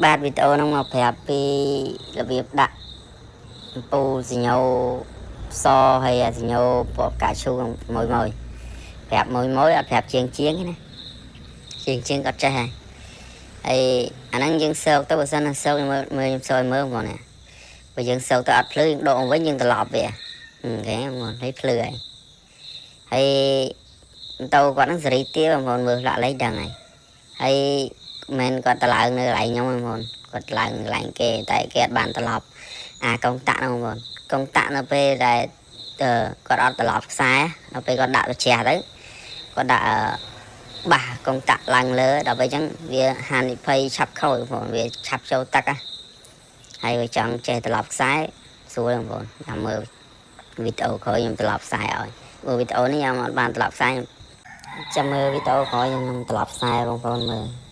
បាទវីដេអូហ្នឹងមកប្រាប់ពីរបៀបដាក់ពូសញ្ញោសហើយសញ្ញោពណ៌កាឈូមួយប្រាប់មួយអត់ប្រាប់ជាងណាជាងអត់ចេះហើយអាហ្នឹងយើងសើកទៅបើសិនណាសើកមើលខ្ញុំសើកមើលហ្មងណាបើយើងសើកទៅអត់ភ្លឺយើងដកវិញយើងត្រឡប់វាគេហ្មងឲ្យភ្លឺហើយទៅគាត់ហ្នឹងសេរីទាបងប្អូនមើលដាក់លេខដឹងហើយមិនគាត់ទៅឡើងនៅកន្លែងខ្ញុំបងប្អូនគាត់ឡើងកន្លែងគេតែគេអត់បានត្រឡប់កងតាក់ហ្នឹងបងប្អូនកងតាក់នៅពេលដែលគាត់អត់ត្រឡប់ខ្សែនៅពេលគាត់ដាក់ត្រជះទៅគាត់ដាក់បាសកងតាក់ឡើងលើដល់ពេលអញ្ចឹងវាហានិភ័យឆាប់ខូចបងប្អូនវាឆាប់ចូលទឹកហើយវាចង់ចេះត្រឡប់ខ្សែស្រួលបងប្អូនចាំមើលវីដេអូក្រោយខ្ញុំត្រឡប់ខ្សែឲ្យវីដេអូនេះខ្ញុំអត់បានត្រឡប់ខ្សែចាំមើលវីដេអូក្រោយខ្ញុំត្រឡប់ខ្សែបងប្អូនមើល